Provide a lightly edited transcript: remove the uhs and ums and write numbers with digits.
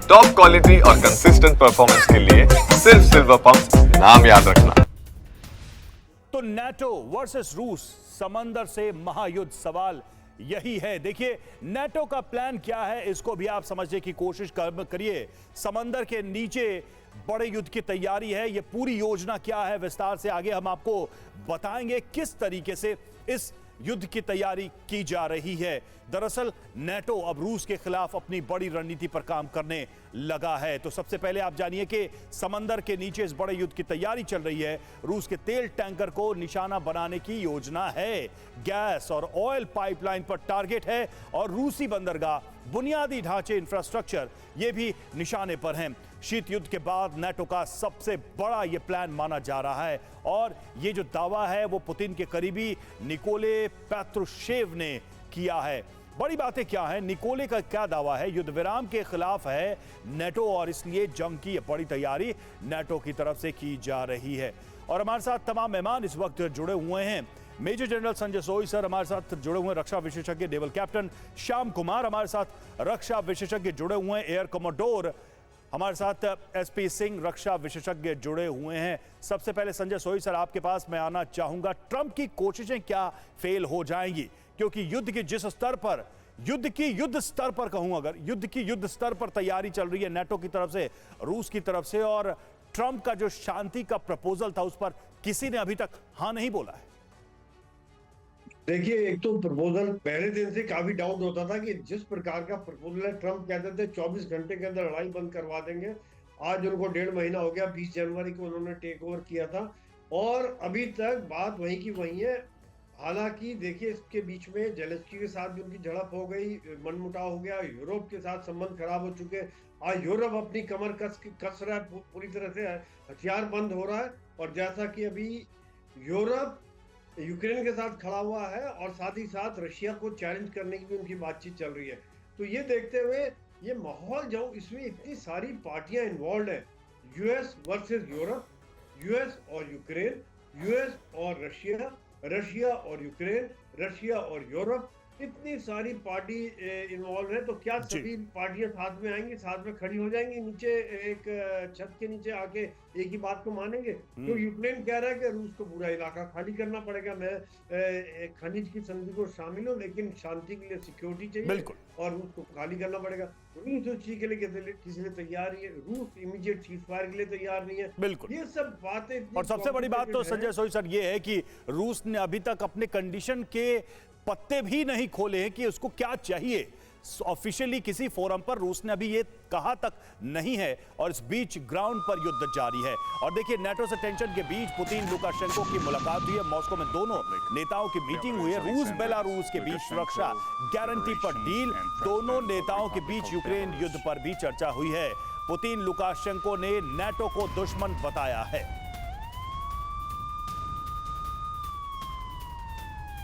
Top quality और consistent performance के लिए सिर्फ सिल्वर पंप नाम याद रखना। तो नाटो वर्सेस रूस, समंदर से महायुद्ध, सवाल यही है। देखिए नाटो का प्लान क्या है, इसको भी आप समझने की कोशिश करिए। समंदर के नीचे बड़े युद्ध की तैयारी है, ये पूरी योजना क्या है, विस्तार से आगे हम आपको बताएंगे किस तरीके से इस युद्ध की तैयारी की जा रही है। दरअसल नाटो अब रूस के खिलाफ अपनी बड़ी रणनीति पर काम करने लगा है। तो सबसे पहले आप जानिए कि समंदर के नीचे इस बड़े युद्ध की तैयारी चल रही है। रूस के तेल टैंकर को निशाना बनाने की योजना है, गैस और ऑयल पाइपलाइन पर टारगेट है और रूसी बंदरगाह, बुनियादी ढांचे, इंफ्रास्ट्रक्चर ये भी निशाने पर हैं। शीत युद्ध के बाद नाटो का सबसे बड़ा यह प्लान माना जा रहा है और यह जो दावा है वो पुतिन के करीबी निकोले पैत्रुशेव ने किया है। बड़ी बातें क्या है, निकोले का क्या दावा है, युद्ध विराम के खिलाफ है नाटो और इसलिए जंग की बड़ी तैयारी नाटो की तरफ से की जा रही है। और हमारे साथ तमाम मेहमान इस वक्त जुड़े हुए हैं। मेजर जनरल संजय सोई सर हमारे साथ जुड़े हुए हैं, रक्षा विशेषज्ञ नेवल कैप्टन श्याम कुमार हमारे साथ रक्षा विशेषज्ञ जुड़े हुए हैं, एयर कमोडोर हमारे साथ एसपी सिंह रक्षा विशेषज्ञ जुड़े हुए हैं। सबसे पहले संजय सोई सर आपके पास मैं आना चाहूंगा, ट्रंप की कोशिशें क्या फेल हो जाएंगी? क्योंकि युद्ध के जिस स्तर पर, युद्ध स्तर पर कहूं, अगर युद्ध स्तर पर तैयारी चल रही है नाटो की तरफ से, रूस की तरफ से, और ट्रंप का जो शांति का प्रपोजल था उस पर किसी ने अभी तक हां नहीं बोला है। देखिए, एक तो प्रपोजल पहले दिन से काफी डाउट होता था कि जिस प्रकार का प्रपोजल है, ट्रंप कहते थे 24 घंटे के अंदर लड़ाई बंद करवा देंगे। आज उनको 1.5 महीना हो गया, 20 जनवरी को उन्होंने टेक ओवर किया था और अभी तक बात वहीं की वहीं है। हालांकि देखिए, इसके बीच में जेलेंस्की के साथ भी उनकी झड़प हो गई, मनमुटाव हो गया, यूरोप के साथ संबंध खराब हो चुके। आज यूरोप अपनी कमर कस रहा है, पूरी तरह से हथियार बंद हो रहा है और जैसा कि अभी यूरोप यूक्रेन के साथ खड़ा हुआ है और साथ ही साथ रशिया को चैलेंज करने की भी उनकी बातचीत चल रही है। तो ये देखते हुए ये माहौल जो इसमें इतनी सारी पार्टियां इन्वॉल्व है, यूएस वर्सेस यूरोप, यूएस और यूक्रेन, यूएस और रशिया, रशिया और यूक्रेन, रशिया और यूरोप, इतनी सारी पार्टी इन्वॉल्व है। तो क्या सभी पार्टियां साथ में आएंगी, साथ में खड़ी हो जाएंगी, नीचे एक छत के नीचे आके एक ही बात को मानेंगे? तो यूक्रेन कह रहा है कि रूस को पूरा इलाका खाली करना पड़ेगा, मैं खनिज की संधि को शामिल हूँ लेकिन शांति के लिए सिक्योरिटी चाहिए और रूस को खाली करना पड़ेगा। रूस उस चीज के लिए किसी लिए तैयार नहीं है, रूस इमीडिएट सीजफायर के लिए तैयार नहीं है। बिल्कुल, ये सब बातें। और सबसे बड़ी बात तो संजय सोई सर ये है कि रूस ने अभी तक अपने कंडीशन के पत्ते भी नहीं खोले हैं कि उसको क्या चाहिए। ऑफिशियली किसी फोरम पर रूस ने अभी ये कहा तक नहीं है और इस बीच ग्राउंड पर युद्ध जारी है। और देखिए नाटो से टेंशन के बीच पुतिन लुकाशेंको की मुलाकात हुई है, मॉस्को में दोनों नेताओं की मीटिंग हुई है। रूस बेलारूस के बीच सुरक्षा गारंटी पर डील, दोनों नेताओं के बीच यूक्रेन युद्ध पर भी चर्चा हुई है। पुतिन लुकाशेंको ने नाटो को दुश्मन बताया है।